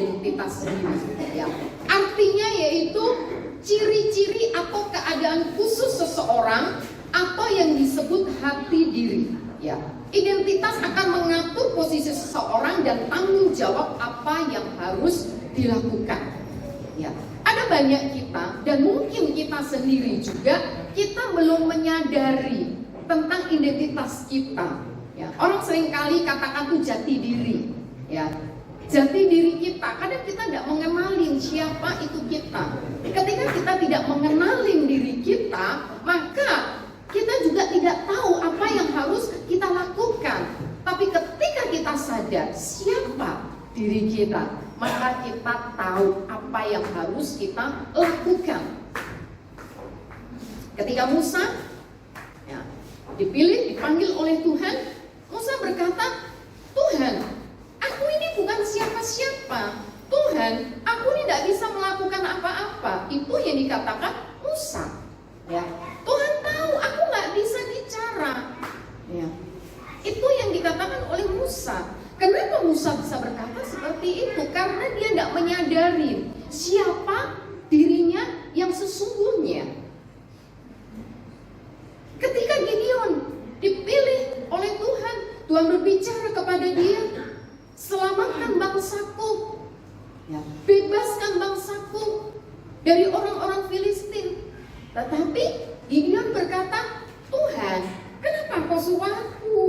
identitas diri. Ya. Artinya yaitu ciri-ciri atau keadaan khusus seseorang atau yang disebut hati diri. Ya. Identitas akan mengatur posisi seseorang dan tanggung jawab apa yang harus dilakukan. Ya. Ada banyak kita dan mungkin kita sendiri juga kita belum menyadari tentang identitas kita. Ya. Orang seringkali katakan tuh jati diri. Ya. Jati diri kita, kadang kita tidak mengenalin siapa itu kita. Ketika kita tidak mengenalin diri kita, maka kita juga tidak tahu apa yang harus kita lakukan. Tapi ketika kita sadar siapa diri kita, maka kita tahu apa yang harus kita lakukan. Ketika Musa ya, dipilih, dipanggil oleh Tuhan, Musa berkata, Tuhan, aku ini bukan siapa-siapa. Tuhan, aku ini tidak bisa melakukan apa-apa. Itu yang dikatakan Musa. Ya. Tuhan tahu aku nggak bisa bicara. Ya. Itu yang dikatakan oleh Musa. Kenapa Musa bisa berkata seperti itu? Karena dia tidak menyadari siapa dirinya yang sesungguhnya. Ketika Gideon dipilih oleh Tuhan, Tuhan berbicara kepada dia, selamatkan bangsaku, ya, bebaskan bangsaku dari orang-orang Filistin. Tetapi Gideon berkata, Tuhan, kenapa kau suruh aku?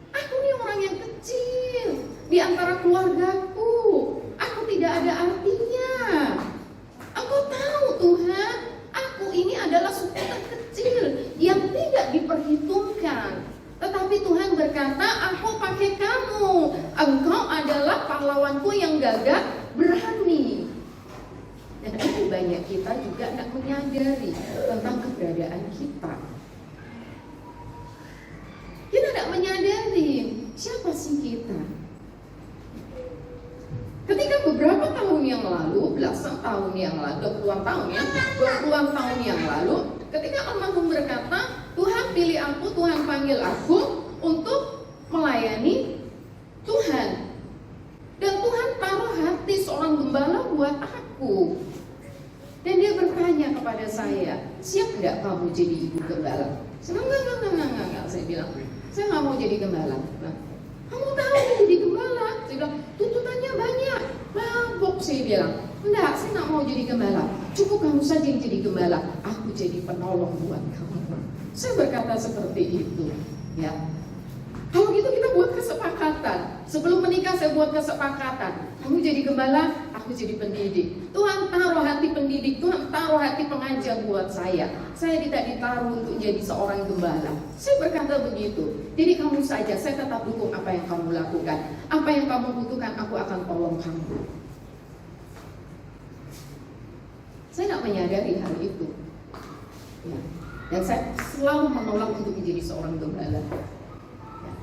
Aku ini orang yang kecil di antara keluargaku. Aku tidak ada artinya. Engkau tahu Tuhan, aku ini adalah suku terkecil yang tidak diperhitungkan. Tetapi Tuhan berkata, aku pakai kamu. Engkau adalah pahlawanku yang gagah berani. Dan ada banyak kita juga tidak menyadari tentang keberadaan kita. Kita tidak menyadari siapa sih kita. Ketika beberapa tahun yang lalu, belasan tahun yang lalu, 20 tahun yang lalu, ketika almarhum berkata, Tuhan pilih aku, Tuhan panggil aku untuk melayani Tuhan. Dan Tuhan taruh hati seorang gembala buat aku. Dan dia bertanya kepada saya, siap enggak kamu jadi ibu gembala? Saya bilang, enggak. Saya bilang, saya nggak mau jadi gembala. Nah, kamu tahu jadi gembala? Saya bilang, tuntutannya banyak. Mabok, saya bilang, enggak, saya nggak mau jadi gembala. Cukup kamu saja yang jadi gembala. Aku jadi penolong buat kamu. Saya berkata seperti itu. Ya. Kalau gitu kita buat kesepakatan. Sebelum menikah saya buat kesepakatan. Kamu jadi gembala, aku jadi pendidik. Tuhan taruh hati pendidik, Tuhan taruh hati pengajar buat saya. Saya tidak ditaruh untuk jadi seorang gembala. Saya berkata begitu. Jadi kamu saja, saya tetap dukung apa yang kamu lakukan. Apa yang kamu butuhkan, aku akan tolong kamu. Saya tidak menyadari hal itu. Ya. Dan saya selalu menolak untuk menjadi seorang gembala. Ya.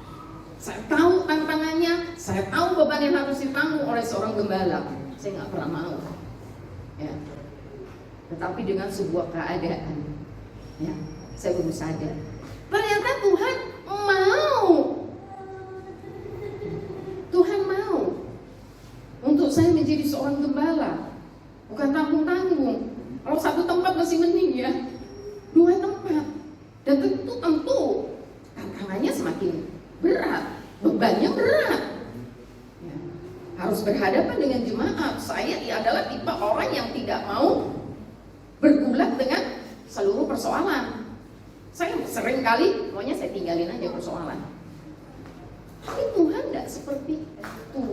Saya tahu tantangannya, saya tahu beban yang harus ditanggung oleh seorang gembala. Saya nggak pernah mau. Ya. Tetapi dengan sebuah keadaan, ya, saya baru sadar. Ternyata Tuhan mau. Tuhan mau untuk saya menjadi seorang gembala. Bukan tanggung-tanggung. Kalau satu tempat masih mending ya. 2 tempat. Dan tentu tantangannya semakin berat, bebannya berat. Ya. Harus berhadapan dengan jemaat. Saya adalah tipe orang yang tidak mau bergulat dengan seluruh persoalan. Saya sering kali maunya saya tinggalin aja persoalan. Tapi Tuhan tidak seperti itu.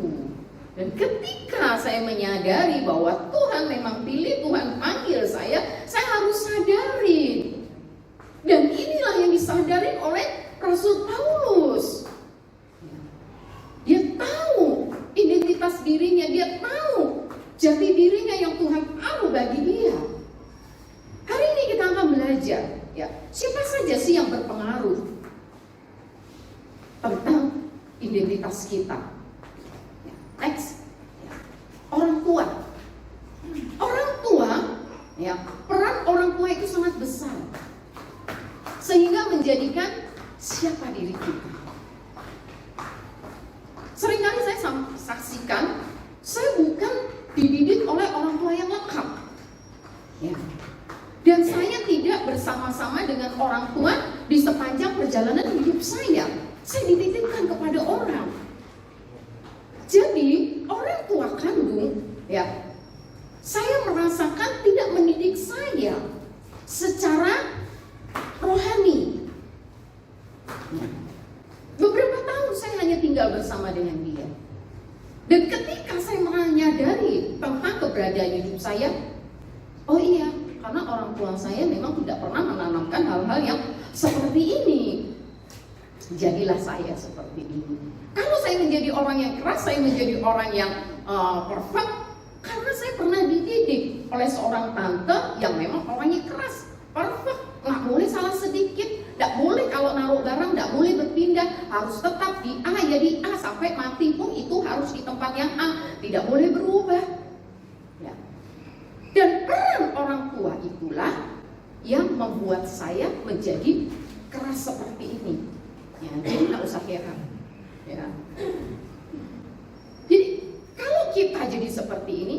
Dan ketika saya menyadari bahwa Tuhan memang pilih, Tuhan panggil saya harus sadari. Dan inilah yang disadari oleh Rasul Paulus. Dia tahu identitas dirinya, dia tahu jati dirinya yang Tuhan taruh bagi dia. Hari ini kita akan belajar, ya, siapa saja sih yang berpengaruh tentang identitas kita. Next, orang tua. Orang tua, ya, peran orang tua itu sangat besar, sehingga menjadikan siapa diri kita. Seringkali saya saksikan, saya bukan dititipkan kepada orang. Jadi orang tua kandung, ya, saya merasakan tidak mendidik saya secara rohani. Beberapa tahun saya hanya tinggal bersama dengan dia. Dan ketika saya menyadari tentang keberadaan hidup saya, oh iya, karena orang tua saya memang tidak pernah menanamkan hal-hal yang seperti ini. Jadilah saya seperti ini. Kalau saya menjadi orang yang keras, saya menjadi orang yang perfect, karena saya pernah dididik oleh seorang tante yang memang orangnya keras, perfect, nggak boleh salah sedikit, nggak boleh kalau naruh barang nggak boleh berpindah, harus tetap di A ya di A sampai mati pun itu harus di tempat yang A, tidak boleh berubah. Ya. Dan peran orang tua itulah yang membuat saya menjadi keras seperti ini. Ya, jadi nggak usah heran. Ya. Jadi kalau kita jadi seperti ini,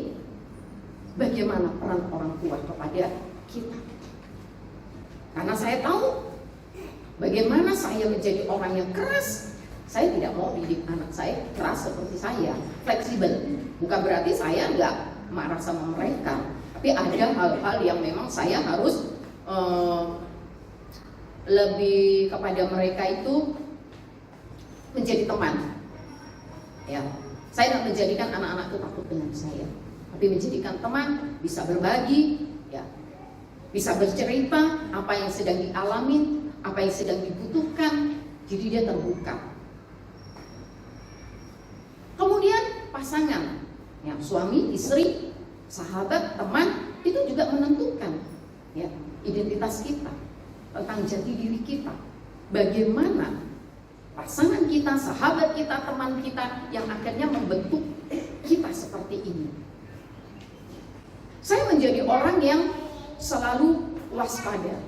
bagaimana peran orang tua kepada kita? Karena saya tahu bagaimana saya menjadi orang yang keras. Saya tidak mau didik anak saya keras seperti saya, fleksibel. Bukan berarti saya nggak marah sama mereka, tapi ada hal-hal yang memang saya harus lebih kepada mereka itu menjadi teman. Ya, saya tidak menjadikan anak-anak itu takut dengan saya, tapi menjadikan teman, bisa berbagi, ya, bisa bercerita apa yang sedang dialami, apa yang sedang dibutuhkan, jadi dia terbuka. Kemudian pasangan, ya, suami, istri, sahabat, teman, itu juga menentukan, ya, identitas kita, tentang jati diri kita. Bagaimana pasangan kita, sahabat kita, teman kita yang akhirnya membentuk kita seperti ini. Saya menjadi orang yang selalu waspada.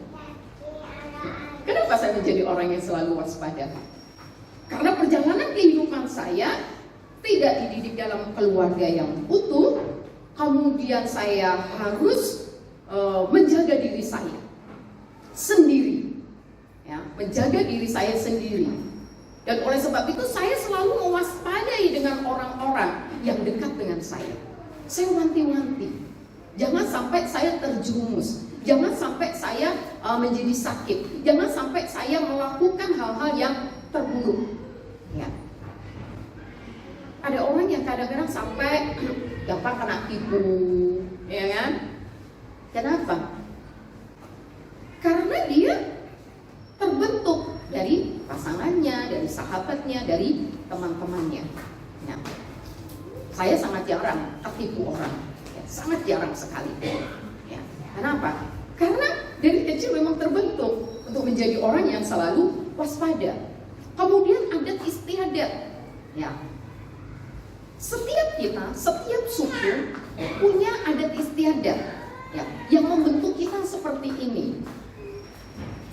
Kenapa saya menjadi orang yang selalu waspada? Karena perjalanan kehidupan saya tidak dididik dalam keluarga yang utuh. Kemudian saya harus menjaga diri saya sendiri, ya, menjaga diri saya sendiri. Dan oleh sebab itu saya selalu mewaspadai dengan orang-orang yang dekat dengan saya. Saya wanti-wanti, jangan sampai saya terjerumus, jangan sampai saya menjadi sakit, jangan sampai saya melakukan hal-hal yang terburuk. Ya. Ada orang yang kadang-kadang sampai gampang kena tipu, ya kan? Kenapa? Karena dia terbentuk dari pasangannya, dari sahabatnya, dari teman-temannya. Nah, saya sangat jarang ketipu orang, ya, sangat jarang sekali. Ya, kenapa? Karena dari kecil memang terbentuk untuk menjadi orang yang selalu waspada. Kemudian adat istiadat, ya. Setiap kita, setiap suku punya adat istiadat, ya, yang membentuk kita seperti ini.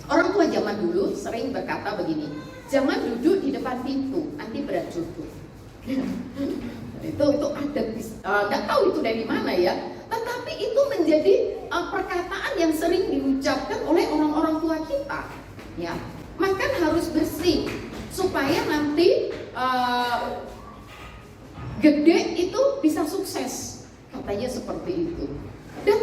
Orang tua zaman dulu sering berkata begini, jangan duduk di depan pintu, nanti berat jodoh. itu adat, nggak tahu itu dari mana ya. Tetapi itu menjadi perkataan yang sering diucapkan oleh orang-orang tua kita. Ya, makan harus bersih supaya nanti gede itu bisa sukses, katanya seperti itu. Dan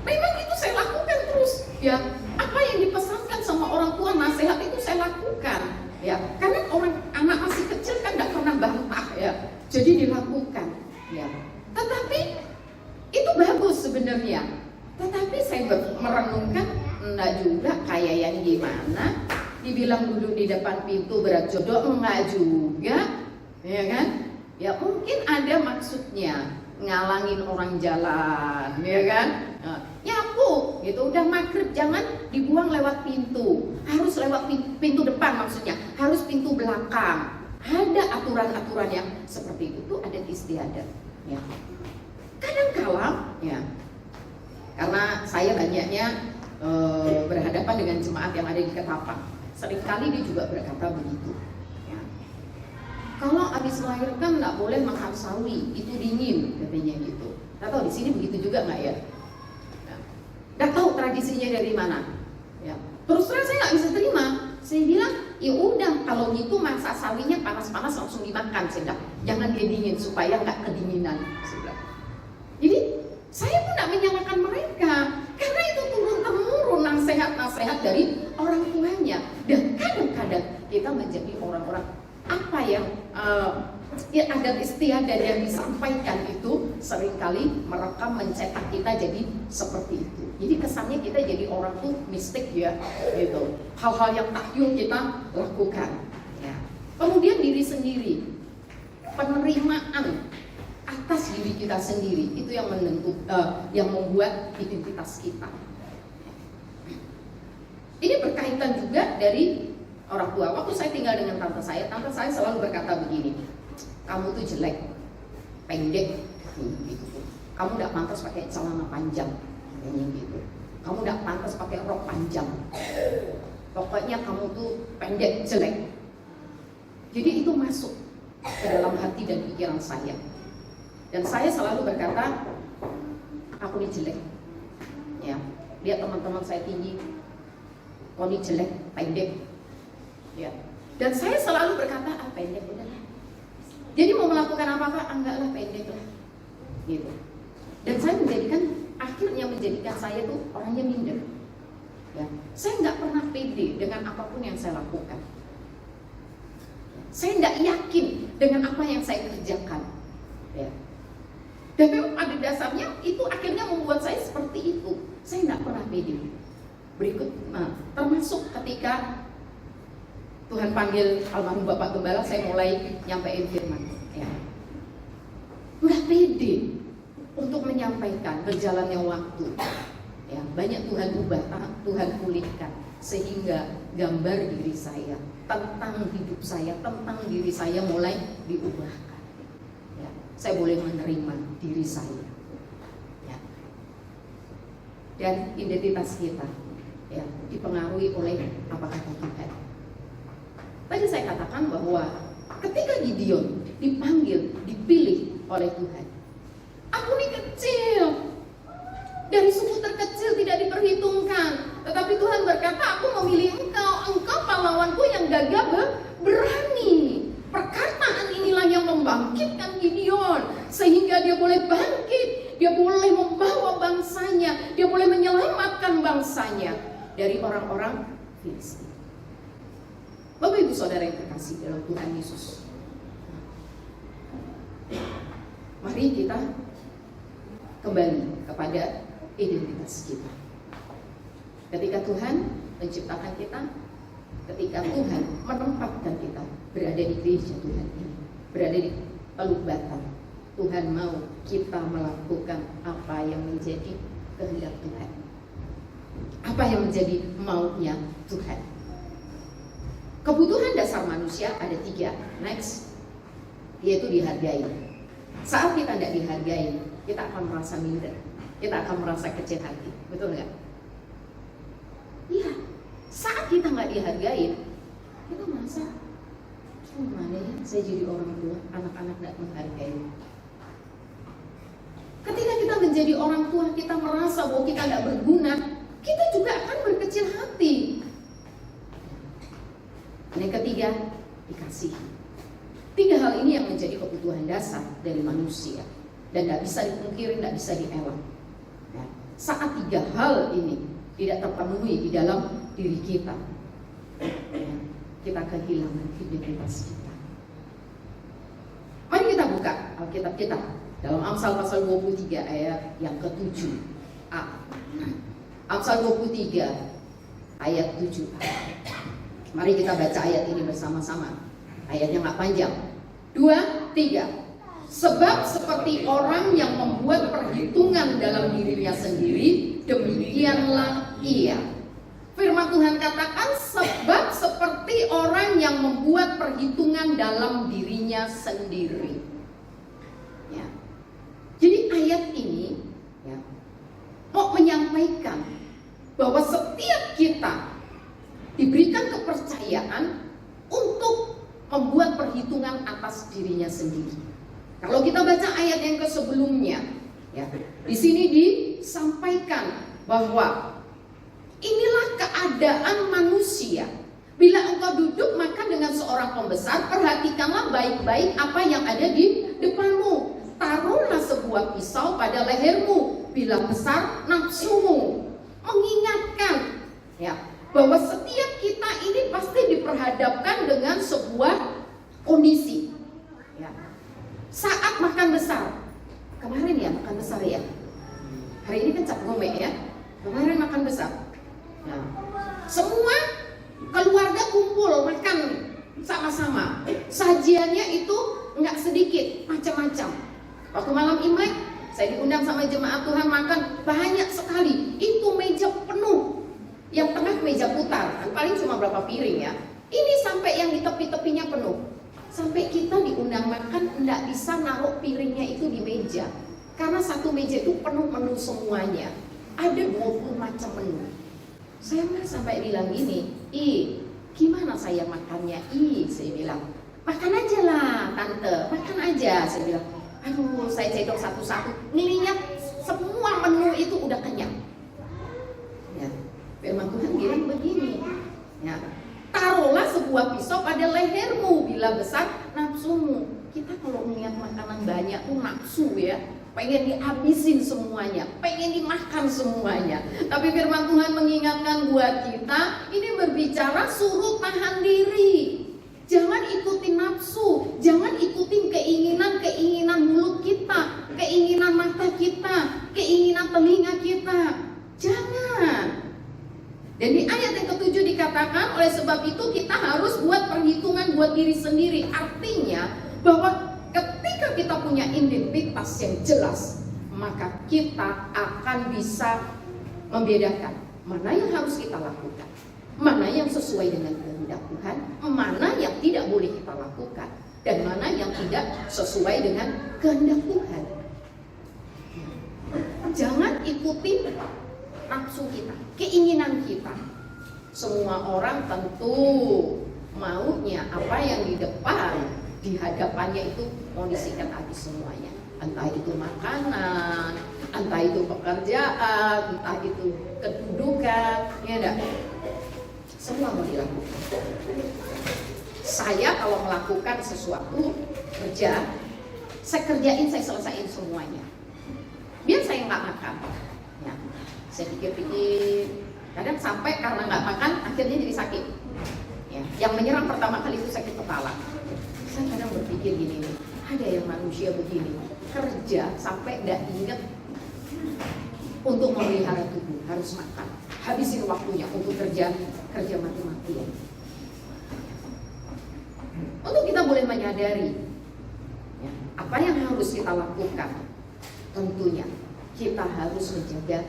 memang itu saya lakukan terus, ya. Apa yang dipesankan sama orang tua, nasihat itu saya lakukan, ya. Karena anak masih kecil kan nggak pernah bantah, ya. Jadi dilakukan, ya. Tetapi itu bagus sebenarnya. Tetapi saya merenungkan, enggak juga kayak yang gimana. Dibilang duduk di depan pintu berat jodoh, enggak juga, ya kan? Ya mungkin ada maksudnya ngalangin orang jalan, ya kan? Nyapu, gitu. Udah maghrib jangan dibuang lewat pintu, harus lewat pintu depan maksudnya, harus pintu belakang. Ada aturan-aturan yang seperti itu, adat istiadat. Ya. Kadang-kala, ya, karena saya banyaknya berhadapan dengan jemaat yang ada di Ketapang, seringkali dia juga berkata begitu. Kalau habis melahirkan nggak boleh makan sawi, itu dingin, katanya gitu. Nggak tahu di sini begitu juga nggak ya? Nggak tahu tradisinya dari mana. Ya. Terus terang saya nggak bisa terima. Saya bilang, ya udah kalau gitu masak sawinya panas-panas langsung dimakan, sudah. Jangan dia dingin supaya nggak kedinginan, sudah. Jadi saya pun nggak menyalahkan mereka karena itu turun-temurun nasihat-nasihat dari orang tuanya. Dan kadang-kadang kita menjadi orang-orang apa yang ya adat istiadat yang disampaikan itu seringkali merekam mencetak kita jadi seperti itu. Jadi kesannya kita jadi orang tuh mistik ya, gitu. Hal-hal yang takyul kita lakukan. Ya. Kemudian diri sendiri, penerimaan atas diri kita sendiri itu yang yang membuat identitas kita. Ini berkaitan juga dari orang tua. Waktu saya tinggal dengan tante saya selalu berkata begini, kamu tuh jelek, pendek, gitu. Kamu nggak pantas pakai celana panjang, kayaknya gitu. Kamu nggak pantas pakai rok panjang. Pokoknya kamu tuh pendek, jelek. Jadi itu masuk ke dalam hati dan pikiran saya. Dan saya selalu berkata, aku ini jelek. Ya, lihat teman-teman saya tinggi, kau ini jelek, pendek. Ya. Dan saya selalu berkata, pendek udah. Jadi mau melakukan apa-apa, enggaklah, pendek lah, gitu. Dan saya akhirnya menjadikan saya tuh orangnya minder. Ya. Saya nggak pernah pede dengan apapun yang saya lakukan. Saya nggak yakin dengan apa yang saya kerjakan. Ya. Dan memang pada dasarnya itu akhirnya membuat saya seperti itu. Saya nggak pernah pede. Termasuk ketika Tuhan panggil almarhum Bapak Gembala, saya mulai nyampein firman. Ya. Nggak pede untuk menyampaikan berjalannya waktu. Ya, banyak Tuhan ubah, Tuhan pulihkan, sehingga gambar diri saya tentang hidup saya, tentang diri saya mulai diubahkan. Ya, saya boleh menerima diri saya. Ya. Dan identitas kita ya dipengaruhi oleh apa kata Tuhan. Tadi saya katakan bahwa ketika Gideon dipanggil, dipilih oleh Tuhan, aku ini kecil, dari suku terkecil tidak diperhitungkan, tetapi Tuhan berkata, aku memilih engkau pahlawanku yang gagah berani. Perkataan inilah yang membangkitkan Gideon, sehingga dia boleh bangkit, dia boleh membawa bangsanya, dia boleh menyelamatkan bangsanya dari orang-orang Filistin. Bapak Ibu Saudara yang terkasih dalam Tuhan Yesus, mari kita kembali kepada identitas kita. Ketika Tuhan menciptakan kita, ketika Tuhan menempatkan kita berada di gereja Tuhan ini, berada di Teluk Batam, Tuhan mau kita melakukan apa yang menjadi kehendak Tuhan, apa yang menjadi maunya Tuhan. Kebutuhan dasar manusia ada 3. Next, yaitu dihargai. Saat kita tidak dihargai, kita akan merasa minder, kita akan merasa kecil hati, betul nggak? Iya. Saat kita nggak dihargai, kita merasa, gimana ya? Saya jadi orang tua, anak-anak nggak menghargai. Ketika kita menjadi orang tua, kita merasa bahwa kita nggak berguna, kita juga akan berkecil hati. Dan yang ketiga, dikasihi. 3 hal ini yang menjadi kebutuhan dasar dari manusia dan tidak bisa dipungkiri, tidak bisa dielak. Ya. Saat 3 hal ini tidak terpenuhi di dalam diri kita, ya, kita kehilangan identitas kita. Mari kita buka Alkitab kita dalam Amsal pasal 23 ayat yang ke-7a. Amsal 23 ayat 7a. Mari kita baca ayat ini bersama-sama. Ayatnya nggak panjang. 2, 3. Sebab seperti orang yang membuat perhitungan dalam dirinya sendiri, demikianlah ia. Firman Tuhan katakan, sebab seperti orang yang membuat perhitungan dalam dirinya sendiri. Ya. Jadi ayat ini ya, mau menyampaikan bahwa setiap kita diberikan kepercayaan untuk membuat perhitungan atas dirinya sendiri. Kalau kita baca ayat yang sebelumnya, ya, di sini disampaikan bahwa inilah keadaan manusia Bila engkau duduk makan dengan seorang pembesar, perhatikanlah baik-baik apa yang ada di depanmu. Taruhlah sebuah pisau pada lehermu bila besar nafsumu. Mengingatkan ya, bahwa setiap kita ini pasti diperhadapkan dengan sebuah kondisi ya. Saat makan besar, kemarin ya makan besar ya, hari ini kan Cap Gome ya, kemarin makan besar ya. Semua keluarga kumpul makan sama-sama. Sajiannya itu nggak sedikit, macam-macam. Waktu malam Imlek saya diundang sama jemaat Tuhan makan banyak sekali. Itu meja penuh. Yang tengah meja putar, kan paling cuma berapa piring ya. Ini sampai yang di tepi-tepinya penuh. Sampai kita diundang makan nggak bisa naruh piringnya itu di meja. Karena satu meja itu penuh menu semuanya. Ada 20 macam menu. Saya sampai bilang gini, gimana saya makannya? Saya bilang, makan aja lah tante, makan aja. Saya bilang, aduh saya cedok satu-satu, ngeliat semua menu itu udah kenyang. Ya, firman Tuhan bilang begini, ya, taruhlah sebuah pisau pada lehermu bila besar nafsumu. Kita kalau melihat makanan banyak tuh nafsu ya, pengen dihabisin semuanya, pengen dimakan semuanya. Tapi firman Tuhan mengingatkan buat kita, ini berbicara suruh tahan diri. Jangan ikutin nafsu, jangan ikutin keinginan mulut kita, keinginan mata kita, keinginan telinga kita. Jangan. Dan di ayat yang ke-7 dikatakan, oleh sebab itu kita harus buat perhitungan buat diri sendiri. Artinya bahwa ketika kita punya identitas yang jelas, maka kita akan bisa membedakan mana yang harus kita lakukan, mana yang sesuai dengan kehendak Tuhan, mana yang tidak boleh kita lakukan, dan mana yang tidak sesuai dengan kehendak Tuhan. Jangan ikuti nafsu kita, keinginan kita. Semua orang tentu maunya apa yang di depan, di hadapannya itu mau disikat habis semuanya. Entah itu makanan, entah itu pekerjaan, entah itu kedudukan, ya enggak? Semua mau dilakukan. Saya kalau melakukan sesuatu kerja, saya kerjain, saya selesaiin semuanya. Biar saya nggak makan. Ya, saya pikir-pikir, kadang sampai karena nggak makan akhirnya jadi sakit. Ya, yang menyerang pertama kali itu sakit kepala. Saya kadang berpikir gini, ada yang manusia begini, kerja sampai nggak ingat untuk memelihara tubuh, harus makan, habisin waktunya untuk kerja mati-matian. Untuk kita boleh menyadari ya, apa yang harus kita lakukan, tentunya kita harus menjaga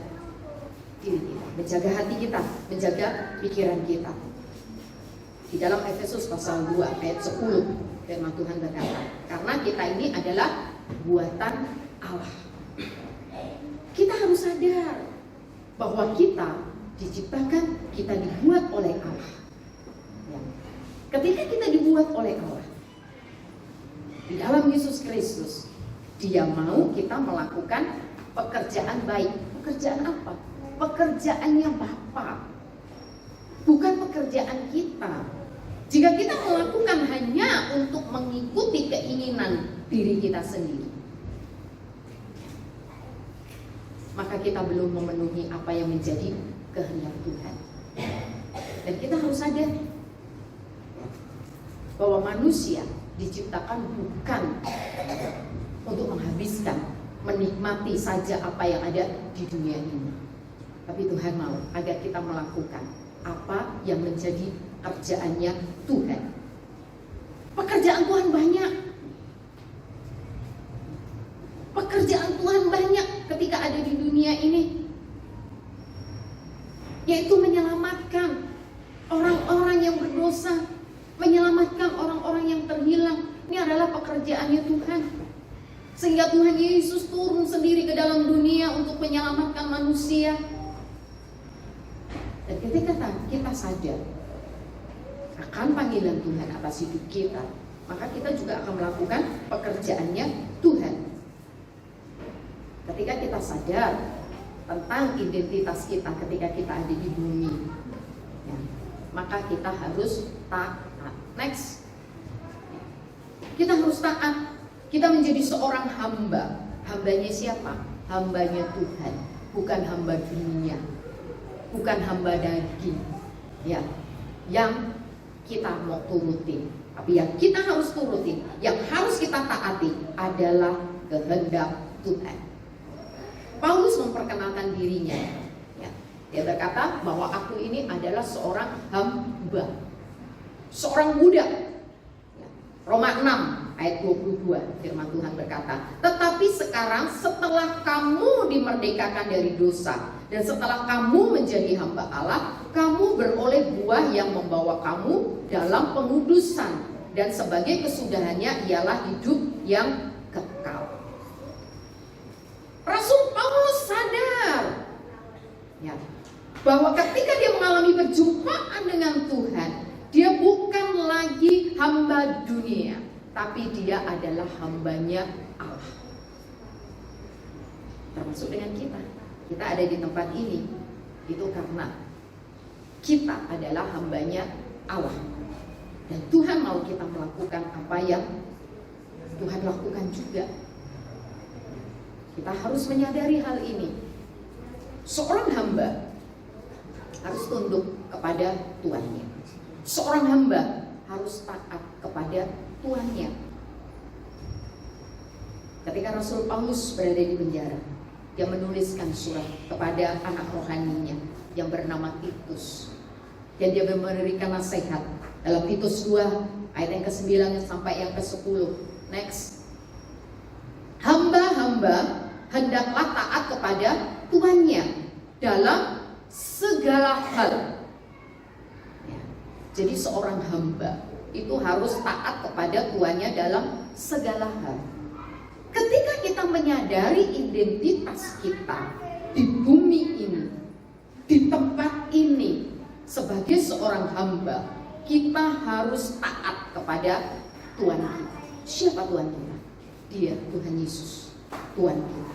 diri kita, menjaga hati kita, menjaga pikiran kita. Di dalam Efesus pasal 2 ayat 10 firman Tuhan berkata, karena kita ini adalah buatan Allah. Kita harus sadar bahwa kita diciptakan, kita dibuat oleh Allah. Ya. Ketika kita dibuat oleh Allah, di dalam Yesus Kristus, Dia mau kita melakukan pekerjaan baik. Pekerjaan apa? Pekerjaannya Bapa, bukan pekerjaan kita. Jika kita melakukan hanya untuk mengikuti keinginan diri kita sendiri, maka kita belum memenuhi apa yang menjadi kehendak Tuhan. Dan kita harus sadar bahwa manusia diciptakan bukan untuk menghabiskan, menikmati saja apa yang ada di dunia ini. Tapi Tuhan mau agar kita melakukan apa yang menjadi kerjaannya Tuhan. Pekerjaan Tuhan banyak. Pekerjaan Tuhan banyak ketika ada di dunia ini, yaitu menyelamatkan orang-orang yang berdosa, menyelamatkan orang-orang yang terhilang. Ini adalah pekerjaannya Tuhan. Sehingga Tuhan Yesus turun sendiri ke dalam dunia untuk menyelamatkan manusia. Dan ketika kita sadar akan panggilan Tuhan atas hidup kita, maka kita juga akan melakukan pekerjaannya Tuhan. Ketika kita sadar tentang identitas kita ketika kita ada di bumi, ya, maka kita harus taat. Next, kita harus taat. Kita menjadi seorang hamba. Hambanya siapa? Hambanya Tuhan, bukan hamba dunia, bukan hamba daging, ya, yang kita mau turutin. Tapi yang kita harus turutin, yang harus kita taati adalah kehendak Tuhan. Paulus memperkenalkan dirinya, ya. Dia berkata bahwa aku ini adalah seorang hamba, seorang budak. Ya. Roma 6 ayat 22, firman Tuhan berkata, tetapi sekarang setelah kamu dimerdekakan dari dosa dan setelah kamu menjadi hamba Allah, kamu beroleh buah yang membawa kamu dalam pengudusan, dan sebagai kesudahannya ialah hidup yang kekal. Rasul Paulus sadar, ya, bahwa ketika dia mengalami perjumpaan dengan Tuhan, dia bukan lagi hamba dunia, tapi dia adalah hambanya Allah. Termasuk dengan kita. Kita ada di tempat ini, itu karena kita adalah hambanya Allah. Dan Tuhan mau kita melakukan apa yang Tuhan lakukan juga. Kita harus menyadari hal ini. Seorang hamba harus tunduk kepada tuannya. Seorang hamba harus taat kepada tuannya. Ketika Rasul Paulus berada di penjara, dia menuliskan surat kepada anak rohaninya yang bernama Titus. Dan dia memberikan nasihat dalam Titus 2 ayat yang ke-9 sampai yang ke-10. Next. Hamba-hamba hendaklah taat kepada tuannya dalam segala hal. Ya. Jadi seorang hamba itu harus taat kepada tuannya dalam segala hal. Ketika kita menyadari identitas kita di bumi ini, di tempat ini, sebagai seorang hamba, kita harus taat kepada Tuhan kita. Siapa Tuhan kita? Dia, Tuhan Yesus, Tuhan kita.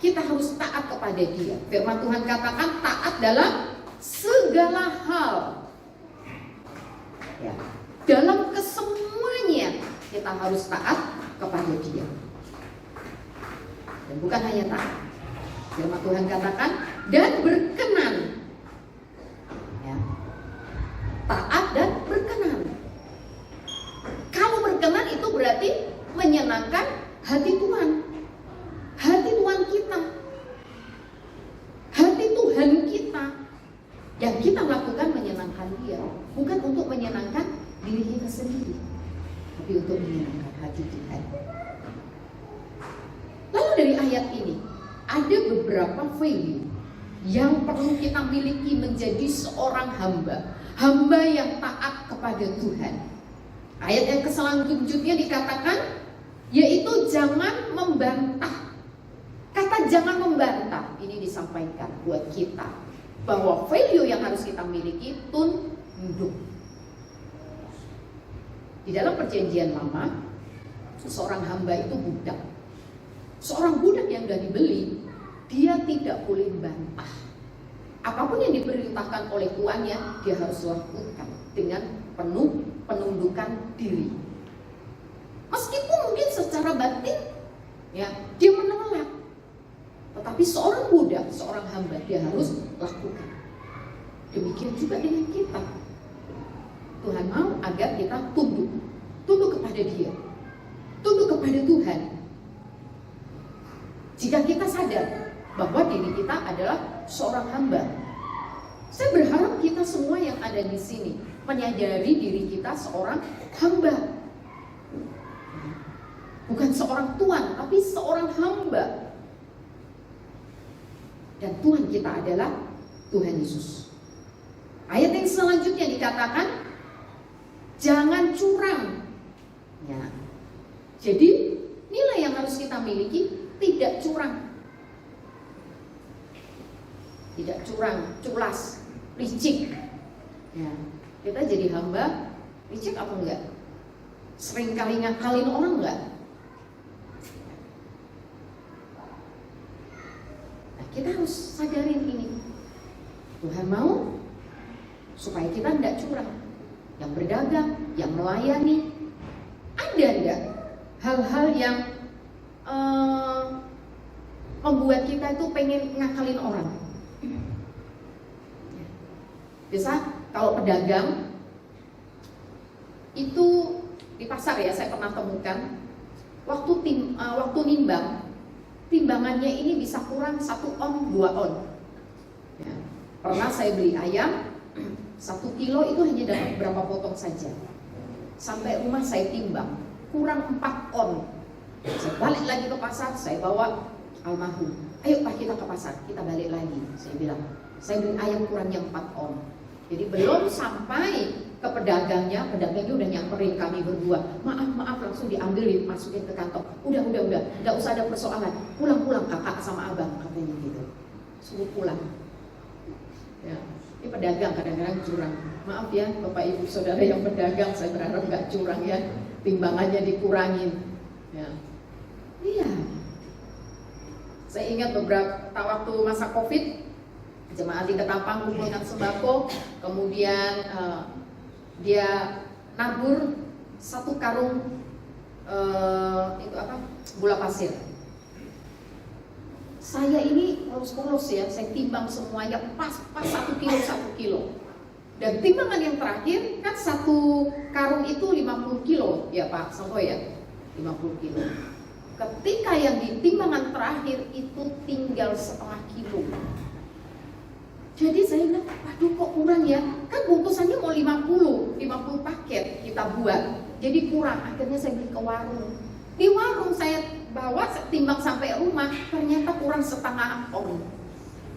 Kita harus taat kepada Dia. Firman Tuhan katakan taat dalam segala hal. Ya. Dalam kesemuanya kita harus taat kepada Dia. Dan bukan hanya taat. Firman Tuhan katakan dan berkenan. Ya. Taat dan berkenan. Kalau berkenan itu berarti menyenangkan hati Tuhan. Hati Tuhan kita. Hati Tuhan kita. Yang kita lakukan menyenangkan Dia. Bukan untuk menyenangkan diri kita sendiri, tapi untuk menyenangkan hati Tuhan. Lalu dari ayat ini ada beberapa value yang perlu kita miliki menjadi seorang hamba. Hamba yang taat kepada Tuhan. Ayat yang selanjutnya dikatakan, yaitu jangan membantah. Kata jangan membantah ini disampaikan buat kita bahwa value yang harus kita miliki tunduk. Di dalam perjanjian lama, seorang hamba itu budak. Seorang budak yang sudah dibeli, dia tidak boleh membantah. Apapun yang diperintahkan oleh tuannya, dia harus lakukan dengan penuh penundukan diri. Meskipun mungkin secara batin, ya, dia menolak. Tetapi seorang budak, seorang hamba, dia harus lakukan. Demikian juga dengan kita. Tuhan mau agar kita tunduk kepada Dia, tunduk kepada Tuhan. Jika kita sadar bahwa diri kita adalah seorang hamba, saya berharap kita semua yang ada di sini menyadari diri kita seorang hamba, bukan seorang tuan, tapi seorang hamba. Dan Tuhan kita adalah Tuhan Yesus. Ayat yang selanjutnya dikatakan jangan curang. Ya. Jadi nilai yang harus kita miliki tidak curang. Tidak curang, culas, licik. Ya. Kita jadi hamba licik apa enggak? Sering kali ngakalin orang enggak? Nah, kita harus sadarin ini. Tuhan mau supaya kita tidak curang. Yang berdagang, yang melayani, ada enggak hal-hal yang membuat kita itu pengen ngakalin orang? Bisa kalau pedagang itu di pasar ya, saya pernah temukan waktu nimbang, timbangannya ini bisa kurang 1 on, 2 on. Ya. Pernah saya beli ayam 1 kilo itu hanya dapat berapa potong saja. Sampai rumah saya timbang, kurang 4 on. Saya balik lagi ke pasar, saya bawa almarhum. Ayo Pak, kita ke pasar, kita balik lagi. Saya bilang, saya beli ayam kurangnya 4 on. Jadi belum sampai ke pedagangnya udah nyamperin kami berdua. Maaf, langsung diambil, masukin ke kantong. Udah, nggak usah ada persoalan. Pulang kakak sama abang, katanya gitu. Suruh pulang. Ya, ini pedagang kadang-kadang curang. Maaf ya, Bapak Ibu Saudara yang pedagang, saya berharap nggak curang ya. Timbangannya dikurangin. Ya, iya. Saya ingat beberapa waktu masa COVID, jemaat di Ketapang kumpulkan sembako, kemudian dia nabur 1 karung gula pasir. Saya ini polos ya, saya timbang semuanya pas 1 kilo. Dan timbangan yang terakhir kan 1 karung itu 50 kilo ya Pak Sampo ya, 50 kilo. Ketika yang di timbangan terakhir itu tinggal 1/2 kilo. Jadi saya bilang, aduh kok kurang ya? Kan bungkusannya mau 50 paket kita buat. Jadi kurang, akhirnya saya beli ke warung. Di warung saya bawa, timbang sampai rumah, ternyata kurang 1/2 on.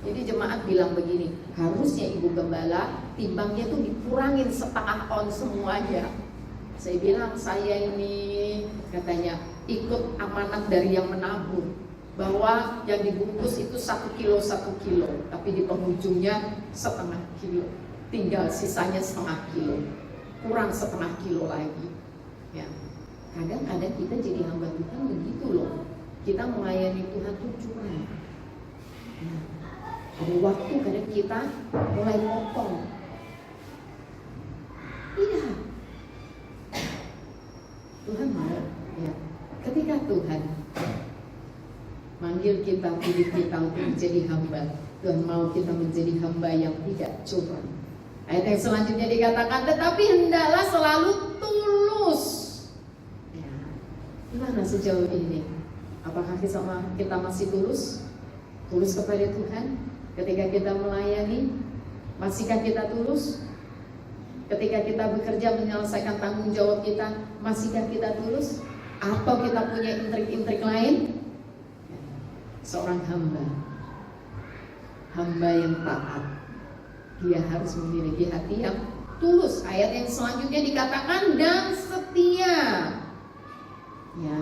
Jadi jemaat bilang begini, harusnya Ibu Gembala timbangnya tuh dikurangin 1/2 on semuanya. Saya bilang, saya ini katanya ikut amanat dari yang menabur, bahwa yang dibungkus itu 1 kilo, tapi di penghujungnya 1/2 kilo, tinggal sisanya 1/2 kilo, kurang 1/2 kilo lagi. Ya, kadang-kadang kita jadi hamba Tuhan begitu loh, kita melayani Tuhan tuh curang. Ya, ada waktu kadang kita mulai potong. Iya, Tuhan mau ya, ketika Tuhan manggil kita, pilih kita untuk menjadi hamba, Tuhan mau kita menjadi hamba yang tidak curang. Ayat yang selanjutnya dikatakan, tetapi hendaklah selalu tulus. Ya. Gimana sejauh ini? Apakah kita masih tulus? Tulus kepada Tuhan ketika kita melayani? Masihkah kita tulus? Ketika kita bekerja menyelesaikan tanggung jawab kita, masihkah kita tulus? Atau kita punya intrik-intrik lain? Seorang hamba yang taat, dia harus memiliki hati yang tulus. Ayat yang selanjutnya dikatakan dan setia. Ya,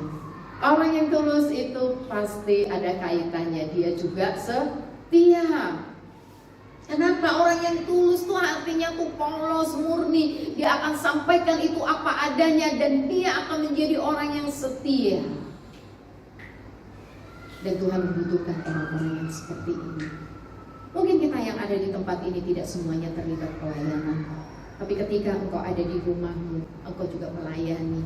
orang yang tulus itu pasti ada kaitannya, dia juga setia. Kenapa? Orang yang tulus tuh artinya tuh polos, murni. Dia akan sampaikan itu apa adanya dan dia akan menjadi orang yang setia. Dan Tuhan membutuhkan orang-orang yang seperti ini. Mungkin kita yang ada di tempat ini tidak semuanya terlibat pelayanan, tapi ketika engkau ada di rumahmu, engkau juga melayani.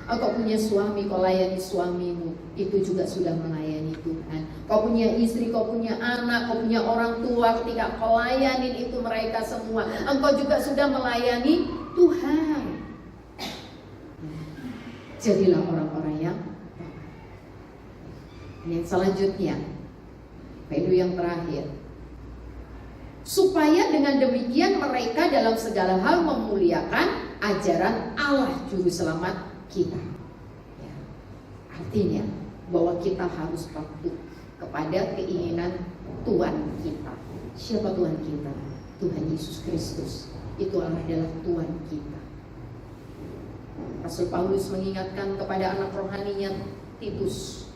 Engkau punya suami, kau layani suamimu, itu juga sudah melayani Tuhan. Kau punya istri, kau punya anak, kau punya orang tua, ketika kau layanin itu mereka semua, engkau juga sudah melayani Tuhan. Jadilah orang-orang yang yang selanjutnya, pedu yang terakhir, supaya dengan demikian mereka dalam segala hal memuliakan ajaran Allah Juru Selamat kita. Ya. Artinya bahwa kita harus patuh kepada keinginan Tuhan kita. Siapa Tuhan kita? Tuhan Yesus Kristus. Itu adalah Tuhan kita. Rasul Paulus mengingatkan kepada anak rohaninya Titus,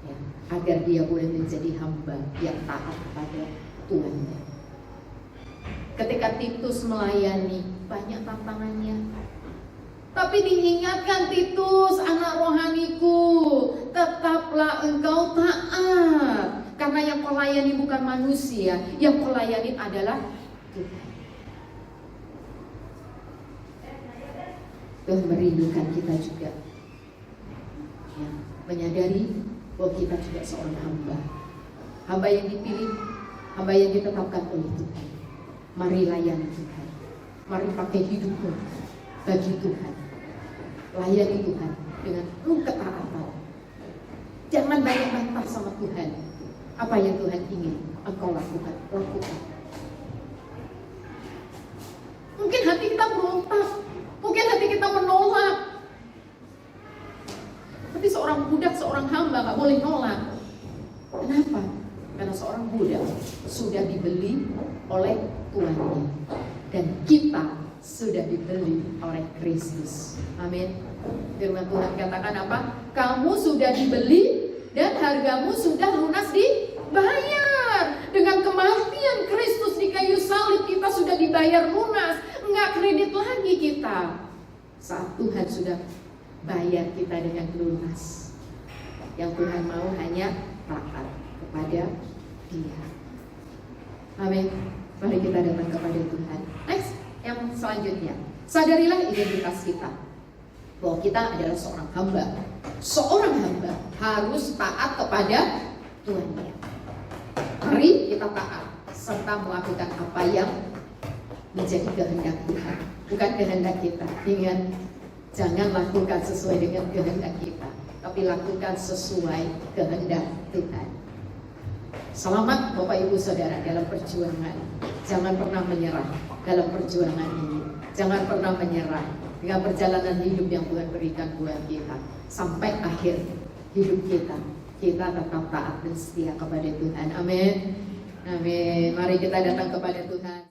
ya, agar dia boleh menjadi hamba yang taat kepada Tuhannya. Ketika Titus melayani, banyak tantangannya, tapi diingatkan, Titus anak rohaniku, tetaplah engkau taat, karena yang kau layani bukan manusia, yang kau layani adalah Tuhan. Tuhan merindukan kita juga, ya, menyadari bahwa kita juga seorang hamba yang dipilih, hamba yang ditetapkan oleh Tuhan. Mari layani Tuhan, mari pakai hidupmu bagi Tuhan, layani Tuhan dengan penuh ketaatan. Jangan banyak bantah sama Tuhan. Apa yang Tuhan ingin engkau lakukan. Mungkin hati kita berontak, mungkin hati kita menolak. Tapi seorang budak, seorang hamba gak boleh nolak. Kenapa? Karena seorang budak sudah dibeli oleh tuannya, dan kita sudah dibeli oleh Kristus. Amin. Firman Tuhan katakan apa? Kamu sudah dibeli dan hargamu sudah lunas dibayar. Dengan kematian Kristus di kayu salib, kita sudah dibayar lunas. Enggak kredit lagi kita. Saat Tuhan sudah bayar kita dengan lunas, yang Tuhan mau hanya taat kepada Dia. Amin. Mari kita datang kepada Tuhan. Next, yang selanjutnya, sadarilah identitas kita, bahwa kita adalah seorang hamba. Seorang hamba harus taat kepada Tuhannya. Mari kita taat serta melakukan apa yang menjadi kehendak Tuhan, bukan kehendak kita. Ingat, jangan lakukan sesuai dengan kehendak kita, tapi lakukan sesuai kehendak Tuhan. Selamat Bapak Ibu Saudara dalam perjuangan. Jangan pernah menyerah dalam perjuangan ini. Jangan pernah menyerah dengan perjalanan hidup yang Tuhan berikan buat kita. Sampai akhir hidup kita tetap taat dan setia kepada Tuhan. Amin. Amin. Mari kita datang kepada Tuhan.